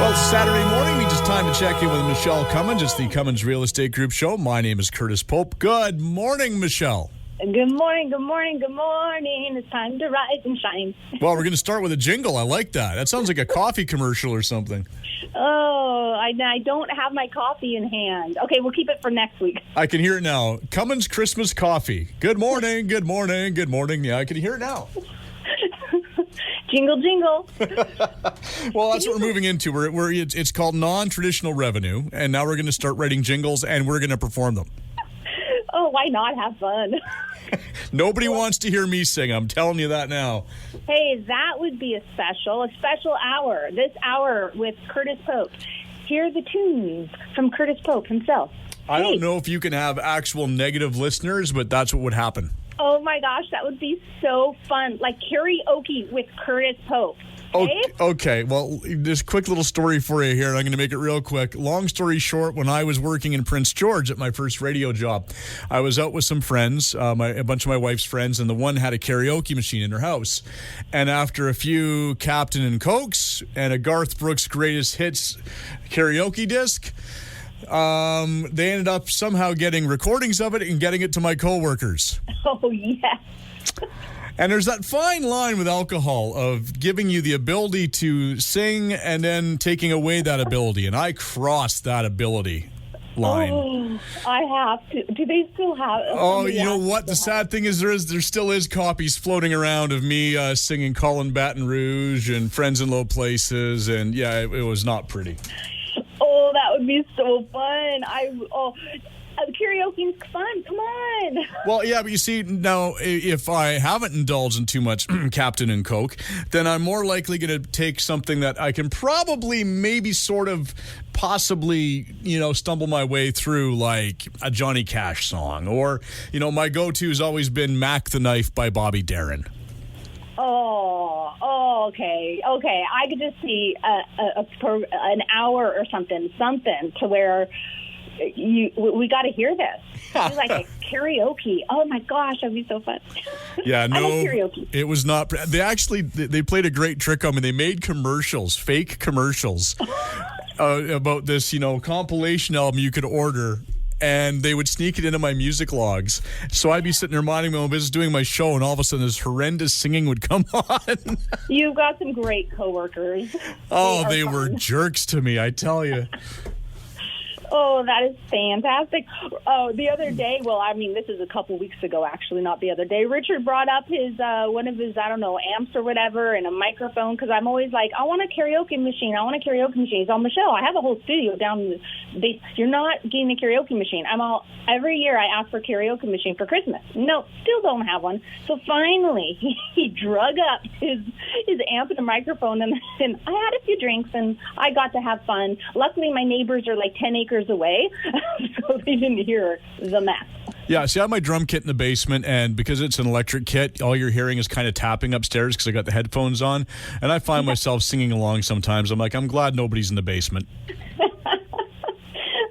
Well, it's Saturday morning. It's just time to check in with Michele Cummins. It's the Cummins Real Estate Group show. My name is Curtis Pope. Good morning, Michele. Good morning, good morning, good morning. It's time to rise and shine. Well, we're going to start with a jingle. I like that. That sounds like a coffee commercial or something. Oh, I don't have my coffee in hand. Okay, we'll keep it for next week. I can hear it now. Cummins Christmas coffee. Good morning, good morning, good morning. Yeah, I can hear it now. Jingle, jingle. Well, that's what we're moving into. It's called non-traditional revenue, and now we're going to start writing jingles, and we're going to perform them. Oh, why not? Have fun. Nobody wants to hear me sing. I'm telling you that now. Hey, that would be a special hour. This hour with Curtis Pope. Hear the tunes from Curtis Pope himself. I don't know if you can have actual negative listeners, but that's what would happen. Oh, my gosh, that would be so fun. Like karaoke with Curtis Pope. Okay, well, this quick little story for you here. I'm going to make it real quick. Long story short, when I was working in Prince George at my first radio job, I was out with some friends, a bunch of my wife's friends, and the one had a karaoke machine in her house. And after a few Captain and Cokes and a Garth Brooks Greatest Hits karaoke disc, they ended up somehow getting recordings of it and getting it to my coworkers. Oh, yes. And there's that fine line with alcohol of giving you the ability to sing and then taking away that ability. And I crossed that ability line. Oh, I have to. Do they still have it? Oh, you know what? The sad thing is there still is copies floating around of me singing Colin Baton Rouge and Friends in Low Places. And yeah, it was not pretty. Oh, that would be so fun. Karaoke's fun. Come on. Well, yeah, but you see, now, if I haven't indulged in too much Captain and Coke, then I'm more likely going to take something that I can probably maybe sort of possibly, stumble my way through, like a Johnny Cash song. Or, my go-to has always been Mac the Knife by Bobby Darin. Oh, okay. I could just see an hour or something to where we got to hear this. It's like a karaoke. Oh my gosh, that'd be so fun. Yeah, no, I love karaoke. It was not. They played a great trick on me. They made fake commercials, about this, compilation album you could order. And they would sneak it into my music logs. So I'd be sitting there minding my own business, doing my show, and all of a sudden this horrendous singing would come on. You've got some great coworkers. Oh, they were jerks to me, I tell you. Oh, that is fantastic. Oh, the other day, this is a couple weeks ago, actually, not the other day. Richard brought up one of his, amps or whatever and a microphone, because I'm always like, I want a karaoke machine. He's all, Michelle, I have a whole studio down in the basement. You're not getting a karaoke machine. Every year I ask for a karaoke machine for Christmas. No, still don't have one. So finally, he drug up his amp and a microphone, and I had a few drinks, and I got to have fun. Luckily, my neighbors are like 10 acres away, so they didn't hear the mess. Yeah, see, I have my drum kit in the basement, and because it's an electric kit, all you're hearing is kind of tapping upstairs because I got the headphones on, and I find myself singing along sometimes. I'm like, I'm glad nobody's in the basement.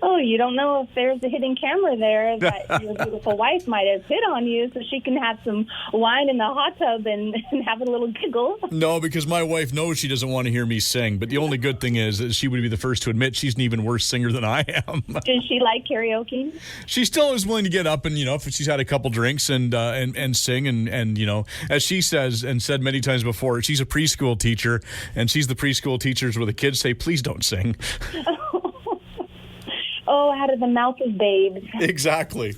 Oh, you don't know if there's a hidden camera there that your beautiful wife might have hit on you so she can have some wine in the hot tub and have a little giggle. No, because my wife knows she doesn't want to hear me sing. But the only good thing is that she would be the first to admit she's an even worse singer than I am. Does she like karaoke? She still is willing to get up and, if she's had a couple drinks and sing. And, as she says and said many times before, she's a preschool teacher, and she's the preschool teachers where the kids say, please don't sing. Oh, out of the mouth of babes. Exactly.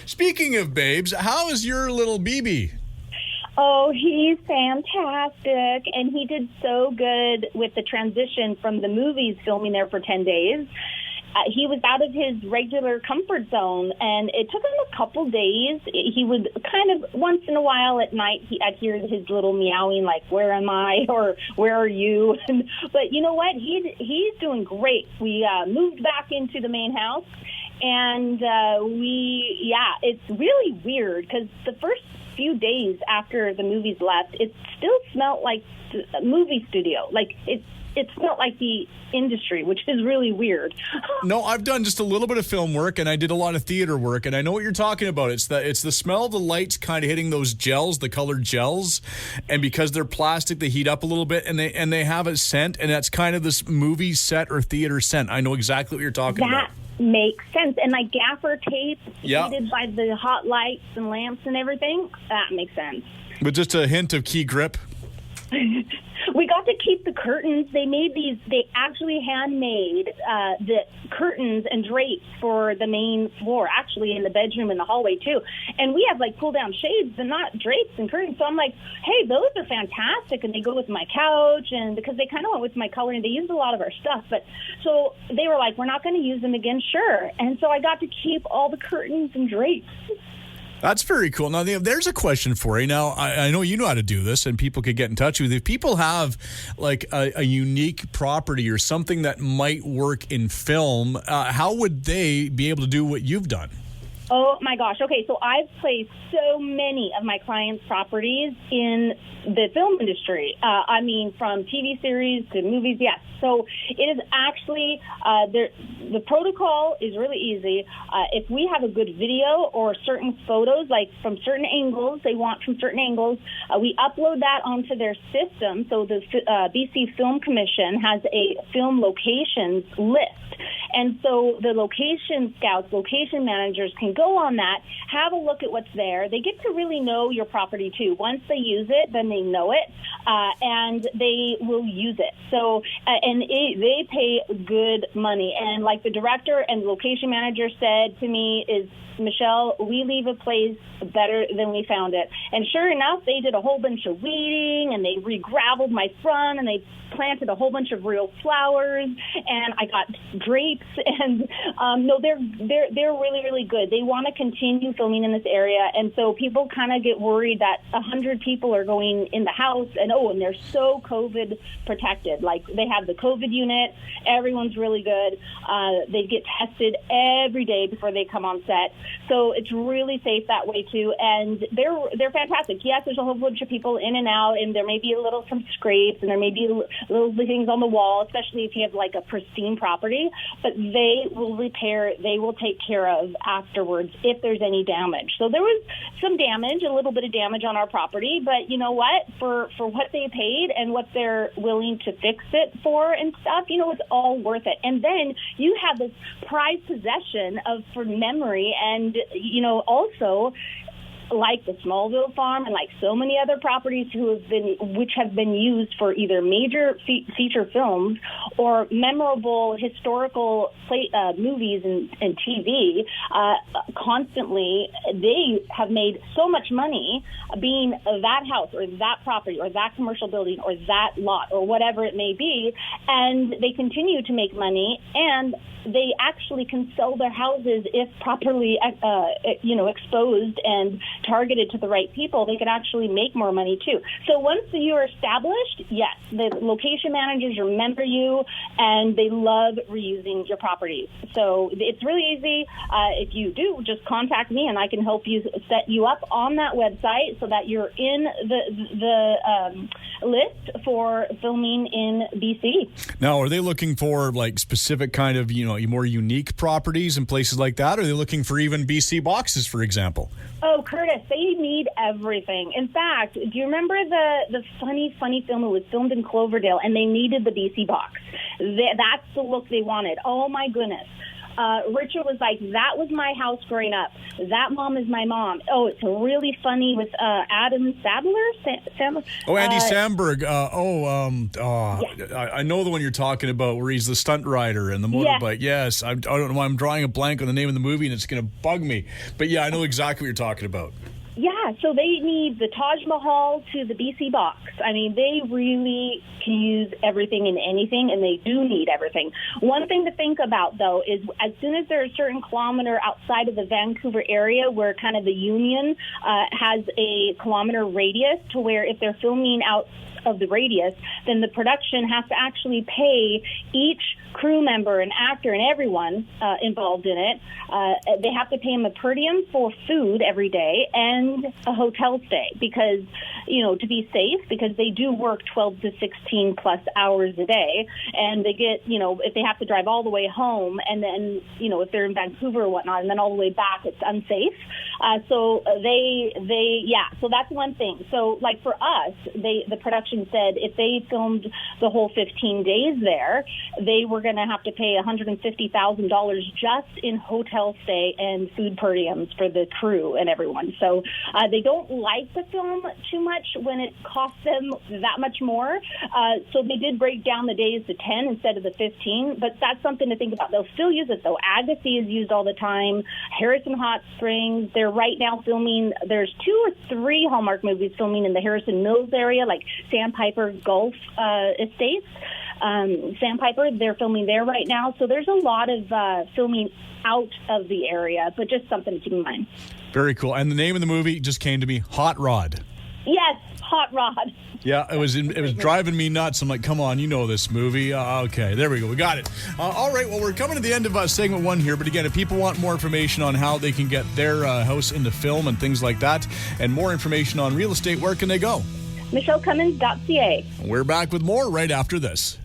Speaking of babes, how is your little BB? Oh, he's fantastic, and he did so good with the transition from the movies filming there for 10 days. He was out of his regular comfort zone, and it took him a couple days. He would kind of, once in a while at night, I'd hear his little meowing, like, where am I, or where are you? But you know what? He's doing great. We moved back into the main house, and it's really weird, because the first few days after the movies left, it still smelled like a movie studio. Like it smelled like the industry, which is really weird. No, I've done just a little bit of film work, and I did a lot of theater work, and I know what you're talking about. It's the smell of the lights kind of hitting those gels, the colored gels, and because they're plastic, they heat up a little bit, and they have a scent, and that's kind of this movie set or theater scent. I know exactly what you're talking about. That makes sense. And like gaffer tape Yeah. heated by the hot lights and lamps and everything, that makes sense. With just a hint of key grip. We got to keep the curtains. They actually handmade the curtains and drapes for the main floor, actually in the bedroom and the hallway too. And we have like pull down shades and not drapes and curtains. So I'm like, hey, those are fantastic. And they go with my couch, and because they kind of went with my color, and they used a lot of our stuff. But so they were like, we're not going to use them again. Sure. And so I got to keep all the curtains and drapes. That's very cool. Now, there's a question for you. Now, I know you know how to do this, and people could get in touch with you. If people have like a unique property or something that might work in film, how would they be able to do what you've done? Oh, my gosh. Okay, so I've placed so many of my clients' properties in the film industry. I mean, from TV series to movies, yes. So it is actually, the protocol is really easy. If we have a good video or certain photos, like from certain angles, they want from certain angles, we upload that onto their system. So the BC Film Commission has a film locations list. And so the location scouts, location managers can go on that, have a look at what's there. They get to really know your property, too. Once they use it, then they know it, and they will use it. So, they pay good money. And like the director and the location manager said to me is, Michele, we leave a place better than we found it. And sure enough, they did a whole bunch of weeding, and they re-graveled my front, and they planted a whole bunch of real flowers, and I got drapes. And no, they're really, really good. They want to continue filming in this area, and so people kind of get worried that 100 people are going in the house, and they're so COVID protected. Like they have the COVID unit. Everyone's really good. They get tested every day before they come on set. So it's really safe that way too, and they're fantastic. Yes, there's a whole bunch of people in and out, and there may be some scrapes, and there may be little things on the wall, especially if you have like a pristine property. But they will repair, they will take care of afterwards if there's any damage. So there was some damage, a little bit of damage on our property, but you know what? For what they paid and what they're willing to fix it for and stuff, it's all worth it. And then you have this prized possession for memory. And, also like the Smallville farm and like so many other properties which have been used for either major feature films or memorable historical movies and TV, constantly, they have made so much money being that house or that property or that commercial building or that lot or whatever it may be, and they continue to make money, and they actually can sell their houses if properly, exposed and targeted to the right people. They could actually make more money too. So once you are established, yes, the location managers remember you, and they love reusing your properties. So it's really easy. If you do, just contact me, and I can help you set you up on that website so that you're in the list for filming in BC. Now, are they looking for like specific kind of, more unique properties and places like that? Or are they looking for even BC boxes, for example? Oh, Curtis, they need everything. In fact, do you remember the funny film that was filmed in Cloverdale, and they needed the BC box? That's the look they wanted. Oh, my goodness. Richard was like, that was my house growing up. That mom is my mom. Oh, it's really funny with Adam Sadler. Andy Samberg. Yes. I know the one you're talking about, where he's the stunt rider and the motorbike. Yes, I don't know why I'm drawing a blank on the name of the movie, and it's going to bug me. But yeah, I know exactly what you're talking about. Yeah, so they need the Taj Mahal to the BC box. I mean, they really can use everything and anything, and they do need everything. One thing to think about, though, is as soon as they're a certain kilometer outside of the Vancouver area, where kind of the Union has a kilometer radius, to where if they're filming out of the radius, then the production has to actually pay each crew member and actor and everyone involved in it. They have to pay them a per diem for food every day, and and a hotel stay because, to be safe, because they do work 12 to 16 plus hours a day, and they get, if they have to drive all the way home, and then, if they're in Vancouver or whatnot, and then all the way back, it's unsafe. So so that's one thing. So like for us, the production said if they filmed the whole 15 days there, they were going to have to pay $150,000 just in hotel stay and food per diems for the crew and everyone. So they don't like to film too much when it costs them that much more. So they did break down the days to 10 instead of the 15, but that's something to think about. They'll still use it, though. Agassiz is used all the time. Harrison Hot Springs, they're right now filming. There's 2 or 3 Hallmark movies filming in the Harrison Mills area, like Sandpiper Gulf Estates. Sandpiper, they're filming there right now. So there's a lot of filming out of the area, but just something to keep in mind. Very cool. And the name of the movie just came to me, Hot Rod. Yes, Hot Rod. Yeah, it was driving me nuts. I'm like, come on, you know this movie. Okay, there we go. We got it. All right, well, we're coming to the end of segment 1 here. But again, if people want more information on how they can get their house into film and things like that, and more information on real estate, where can they go? MichelleCummins.ca. We're back with more right after this.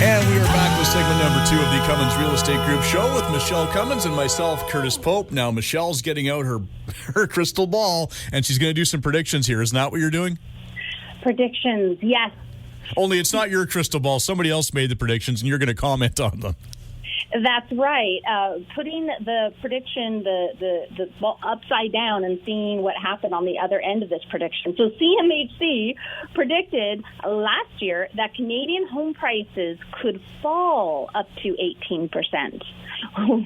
And we are back with segment number 2 of the Cummins Real Estate Group show with Michele Cummins and myself, Curtis Pope. Now, Michelle's getting out her crystal ball, and she's going to do some predictions here. Isn't that what you're doing? Predictions, yes. Only it's not your crystal ball. Somebody else made the predictions, and you're going to comment on them. That's right. Putting the prediction, the ball upside down and seeing what happened on the other end of this prediction. So CMHC predicted last year that Canadian home prices could fall up to 18%.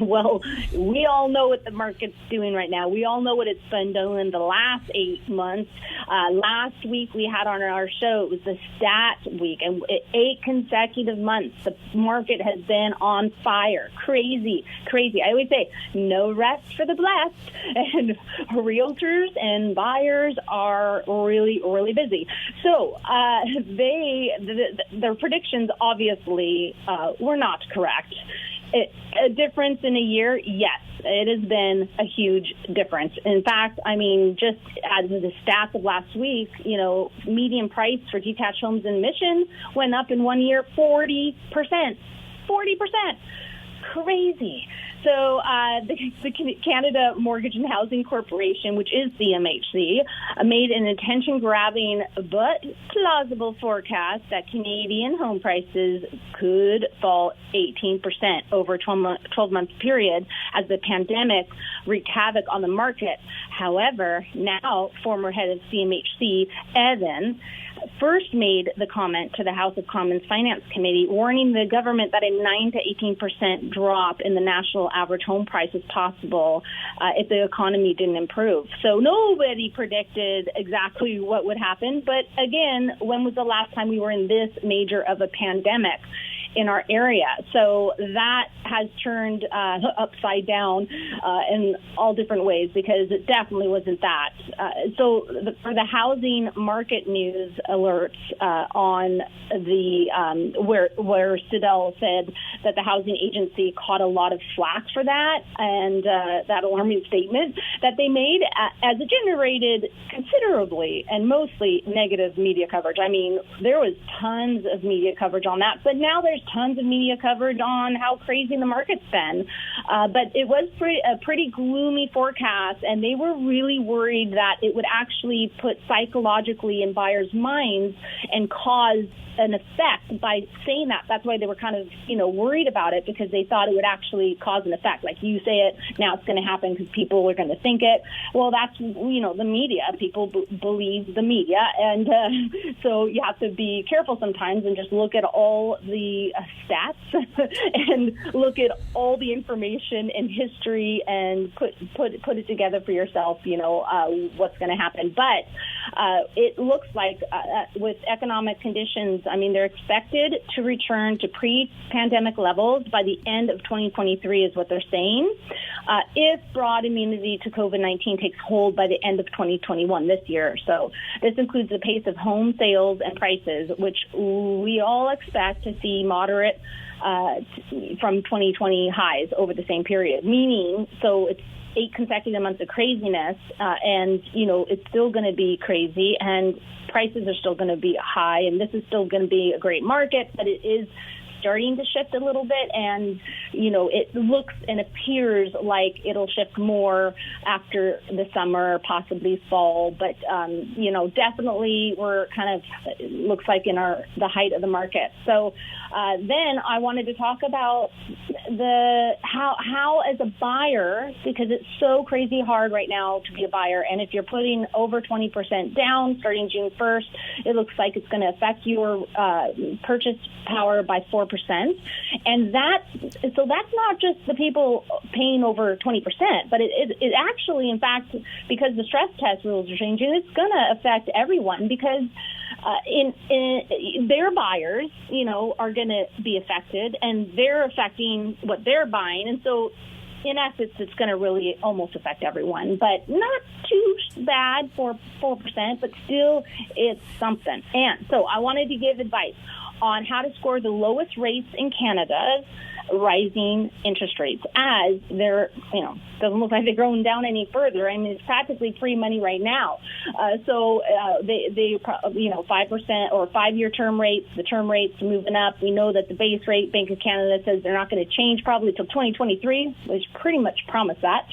Well, we all know what the market's doing right now. We all know what it's been doing in the last 8 months. Last week we had on our show, it was the stat week, and 8 consecutive months the market has been on fire. Crazy. I always say no rest for the blessed, and realtors and buyers are really, really busy. So their predictions obviously were not correct. A difference in a year, yes, it has been a huge difference. In fact, I mean, just as the stats of last week, median price for detached homes in Mission went up in 1 year 40%. 40%. Crazy. So the Canada Mortgage and Housing Corporation, which is CMHC, made an attention-grabbing but plausible forecast that Canadian home prices could fall 18% over a 12-month period as the pandemic wreaked havoc on the market. However, now former head of CMHC, Evan, first made the comment to the House of Commons Finance Committee, warning the government that a 9 to 18% drop in the national average home price is possible if the economy didn't improve. So nobody predicted exactly what would happen. But again, when was the last time we were in this major of a pandemic in our area? So that has turned upside down in all different ways, because it definitely wasn't that. For the housing market news alerts on the where Siddell said that the housing agency caught a lot of flack for that, and that alarming statement that they made, as it generated considerably and mostly negative media coverage. I mean, there was tons of media coverage on that, but now there's tons of media coverage on how crazy the market's been. But it was a pretty gloomy forecast, and they were really worried that it would actually put psychologically in buyers' minds and cause an effect by saying that. That's why they were kind of, worried about it, because they thought it would actually cause an effect. Like, you say it, now it's going to happen because people are going to think it. Well, that's, the media. People believe the media. And so you have to be careful sometimes and just look at all the stats and look at all the information and history and put it together for yourself, what's going to happen. But it looks like with economic conditions, I mean, they're expected to return to pre-pandemic levels by the end of 2023 is what they're saying, if broad immunity to COVID-19 takes hold by the end of 2021 this year. So this includes the pace of home sales and prices, which we all expect to see moderate from 2020 highs over the same period, meaning so it's 8 consecutive months of craziness, and, you know, it's still going to be crazy, and prices are still going to be high, and this is still going to be a great market, but it is starting to shift a little bit, and, you know, it looks and appears like it'll shift more after the summer, possibly fall, but, you know, definitely we're kind of, it looks like in the height of the market. So then I wanted to talk about how as a buyer, because it's so crazy hard right now to be a buyer, and if you're putting over 20% down starting June 1st, it looks like it's going to affect your purchase power by 4%. And that's not just the people paying over 20%, but it actually, in fact, because the stress test rules are changing, it's going to affect everyone, because in their buyers, you know, are going to be affected, and they're affecting what they're buying. And so in essence, it's going to really almost affect everyone, but not too bad for 4%, but still it's something. And so I wanted to give advice on how to score the lowest rates in Canada's rising interest rates, as they're, you know, doesn't look like they're going down any further. I mean, it's practically free money right now. So they you know, 5% or 5-year term rates, the term rates moving up. We know that the base rate, Bank of Canada says they're not going to change probably till 2023, which pretty much promised that.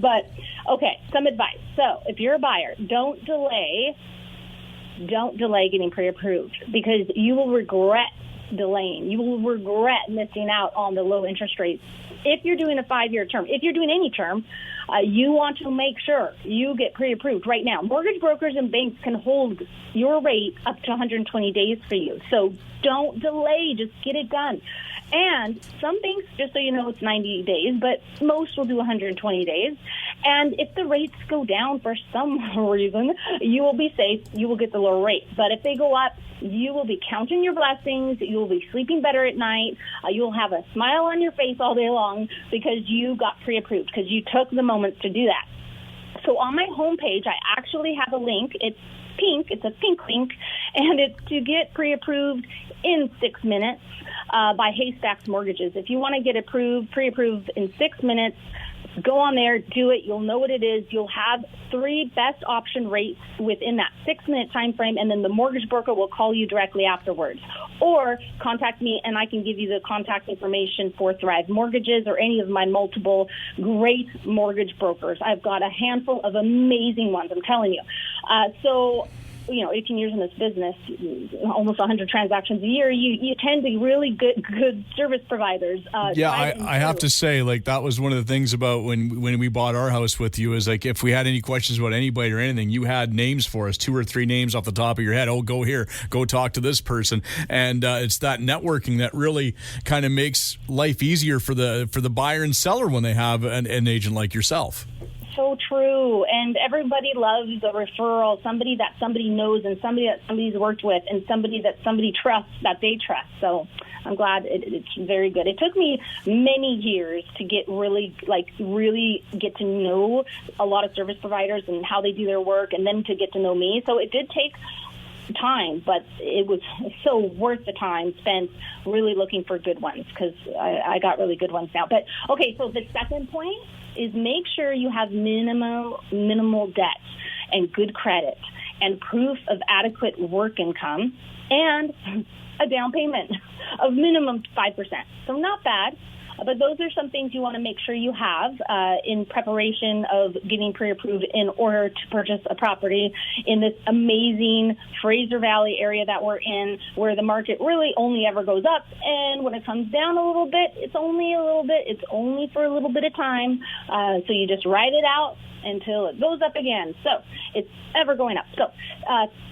But okay, some advice. So if you're a buyer, don't delay getting pre-approved, because you will regret delaying. You will regret missing out on the low interest rates. If you're doing a 5-year term, if you're doing any term, you want to make sure you get pre-approved right now. Mortgage brokers and banks can hold your rate up to 120 days for you. So don't delay. Just get it done. And some banks, just so you know, it's 90 days, but most will do 120 days. And if the rates go down for some reason, you will be safe. You will get the lower rate. But if they go up, you will be counting your blessings. You will be sleeping better at night. You'll have a smile on your face all day long because you got pre-approved, because you took the moments to do that. So on my homepage, I actually have a link. It's pink. It's a pink link, and it's to get pre-approved in 6 minutes by Haystacks Mortgages. If you want to get pre-approved in 6 minutes, go on there, do it. You'll know what it is. You'll have 3 best option rates within that 6-minute time frame, and then the mortgage broker will call you directly afterwards. Or contact me, and I can give you the contact information for Thrive Mortgages or any of my multiple great mortgage brokers. I've got a handful of amazing ones, I'm telling you. So, you know, 18 years in this business, almost 100 transactions a year, you tend to be really good service providers. Yeah, I have to say, like, that was one of the things about when we bought our house with you, is like, if we had any questions about anybody or anything, you had names for us, 2 or 3 names off the top of your head. Oh, go here, go talk to this person. And it's that networking that really kind of makes life easier for the buyer and seller when they have an agent like yourself. So true. And everybody loves a referral, somebody that somebody knows, and somebody that somebody's worked with, and somebody that somebody trusts, that they trust. So I'm glad it's very good. It took me many years to get really get to know a lot of service providers and how they do their work, and then to get to know me. So it did take time, but it was so worth the time spent really looking for good ones, because I got really good ones now. But okay, so the second point is make sure you have minimal debt and good credit and proof of adequate work income and a down payment of minimum 5%. So not bad. But those are some things you want to make sure you have in preparation of getting pre-approved in order to purchase a property in this amazing Fraser Valley area that we're in, where the market really only ever goes up. And when it comes down a little bit, it's only a little bit. It's only for a little bit of time. So you just ride it out until it goes up again. So it's ever going up. So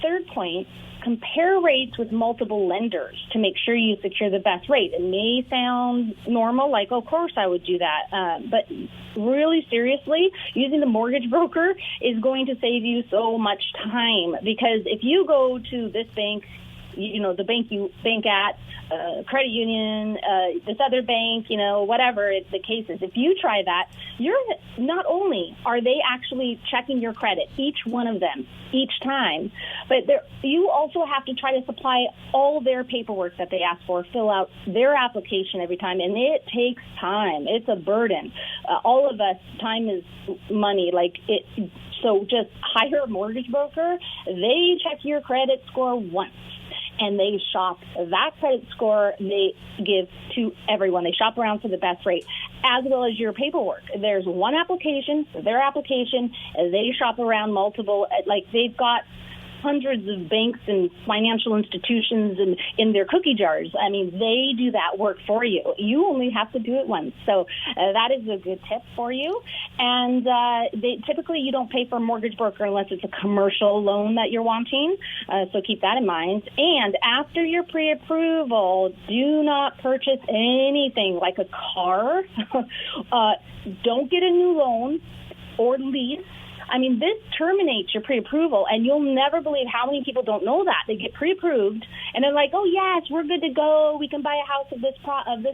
third point compare rates with multiple lenders to make sure you secure the best rate. It may sound normal, like, of course I would do that. But really seriously, using the mortgage broker is going to save you so much time, because if you go to this bank, the bank you bank at, credit union, this other bank, whatever the case is, if you try that, you're not only are they actually checking your credit, each one of them, each time, but you also have to try to supply all their paperwork that they ask for, fill out their application every time, and it takes time. It's a burden. All of us, time is money. So just hire a mortgage broker. They check your credit score once, and they shop that credit score they give to everyone. They shop around for the best rate, as well as your paperwork. There's one application, their application, and they shop around multiple. They've got hundreds of banks and financial institutions in their cookie jars. I mean, they do that work for you. You only have to do it once. So that is a good tip for you. And typically you don't pay for a mortgage broker unless it's a commercial loan that you're wanting. So keep that in mind. And after your pre-approval, do not purchase anything like a car. Don't get a new loan or lease. I mean, this terminates your pre-approval, and you'll never believe how many people don't know that. They get pre-approved, and they're like, oh, yes, we're good to go. We can buy a house of this height, and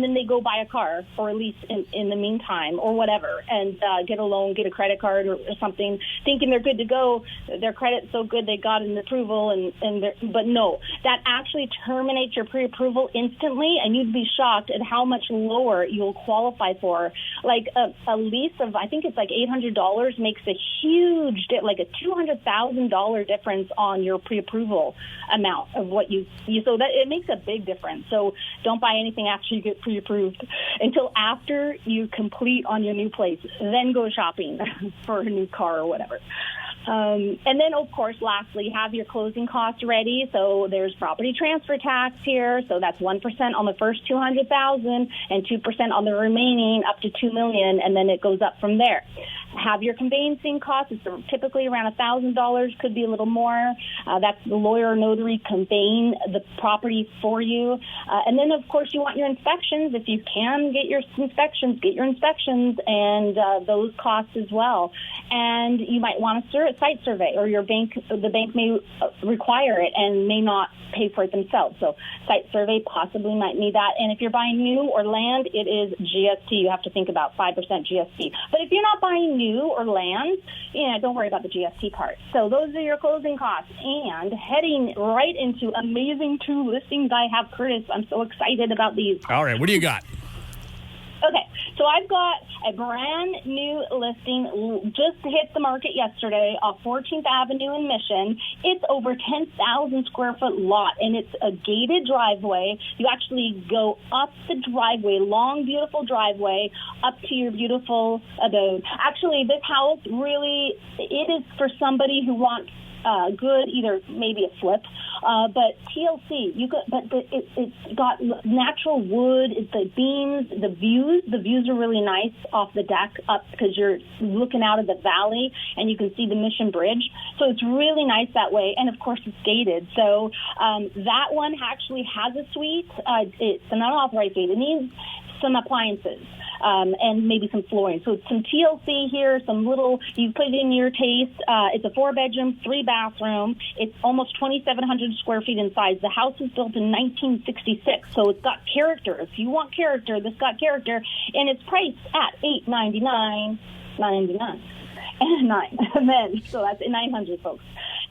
then they go buy a car or a lease in the meantime or whatever, and get a loan, get a credit card or something, thinking they're good to go. Their credit's so good they got an approval, but no, that actually terminates your pre-approval instantly, and you'd be shocked at how much lower you'll qualify for. Like a lease of, I think it's like $800 makes a huge, like a $200,000 difference on your pre-approval amount of what you so that it makes a big difference. So don't buy anything after you get pre-approved until after you complete on your new place. Then go shopping for a new car or whatever. And then, of course, lastly, have your closing costs ready. So there's property transfer tax here. So that's 1% on the first $200,000 and 2% on the remaining up to $2 million, and then it goes up from there. Have your conveyancing costs. It's typically around $1,000, could be a little more. That's the lawyer or notary conveying the property for you. And then, of course, you want your inspections. If you can get your inspections and those costs as well. And you might want a site survey, or the bank may require it and may not pay for it themselves. So site survey possibly might need that. And if you're buying new or land, it is GST. You have to think about 5% GST. But if you're not buying new or land, don't worry about the GST part. So those are your closing costs. And heading right into amazing 2 listings I have, Curtis. I'm so excited about these. All right, what do you got? Okay, so I've got a brand new listing just hit the market yesterday off 14th Avenue in Mission. It's over 10,000 square foot lot, and it's a gated driveway. You actually go up the driveway, long, beautiful driveway, up to your beautiful abode. Actually, this house really, it is for somebody who wants good, either maybe a flip, but TLC. It's got natural wood. It's the beams, the views are really nice off the deck up because you're looking out of the valley and you can see the Mission Bridge. So it's really nice that way. And of course, it's gated. So that one actually has a suite. It's an unauthorized gate. It needs some appliances. And maybe some flooring. So some TLC here, you put it in your taste. It's a 4-bedroom, 3-bathroom. It's almost 2,700 square feet in size. The house was built in 1966, so it's got character. If you want character, this got character. And it's priced at $899.99. And then, so that's $900, folks.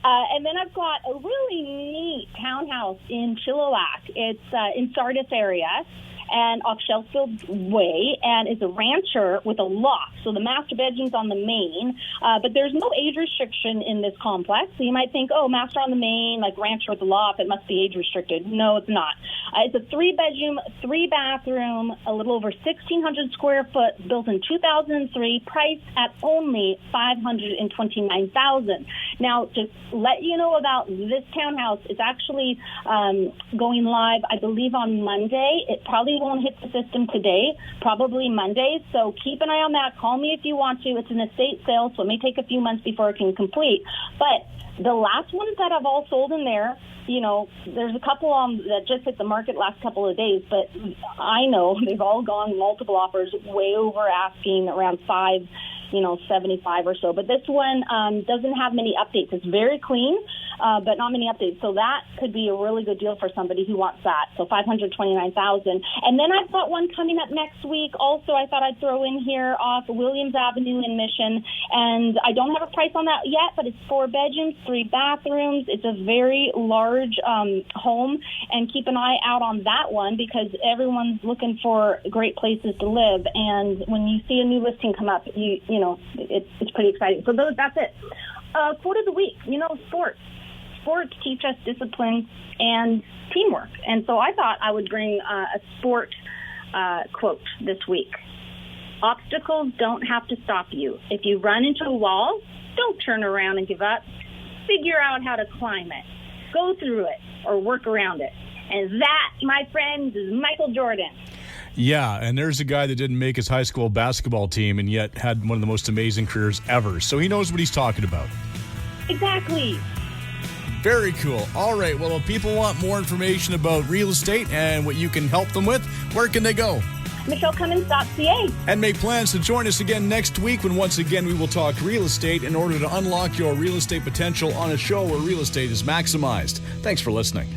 And then I've got a really neat townhouse in Chilliwack. It's in Sardis area, and off Shellfield Way, and it's a rancher with a loft. So the master bedroom's on the main, but there's no age restriction in this complex. So you might think, oh, master on the main, like rancher with a loft, it must be age restricted. No, it's not. It's a 3-bedroom, 3-bathroom, a little over 1,600 square foot, built in 2003, priced at only $529,000. Now, to let you know about this townhouse, it's actually going live, I believe, on Monday. It probably probably won't hit the system today, probably Monday. So keep an eye on that. Call me if you want to. It's an estate sale, so it may take a few months before it can complete. But the last ones that have all sold in there, there's a couple that just hit the market last couple of days, but I know they've all gone multiple offers, way over asking, around 75 or so. But this one doesn't have many updates. It's very clean, but not many updates. So that could be a really good deal for somebody who wants that. So $529,000. And then I've got one coming up next week. Also, I thought I'd throw in here off Williams Avenue in Mission. And I don't have a price on that yet, but it's 4 bedrooms, 3 bathrooms. It's a very large home. And keep an eye out on that one because everyone's looking for great places to live. And when you see a new listing come up, it's pretty exciting. So that's it. Quote of the week, sports teach us discipline and teamwork. And so I thought I would bring a sport quote this week. Obstacles don't have to stop you. If you run into a wall, don't turn around and give up. Figure out how to climb it. Go through it or work around it. And that, my friends, is Michael Jordan. Yeah, and there's a guy that didn't make his high school basketball team and yet had one of the most amazing careers ever. So he knows what he's talking about. Exactly. Very cool. All right, well, if people want more information about real estate and what you can help them with, where can they go? MichelleCummins.ca. And make plans to join us again next week when once again we will talk real estate in order to unlock your real estate potential on a show where real estate is maximized. Thanks for listening.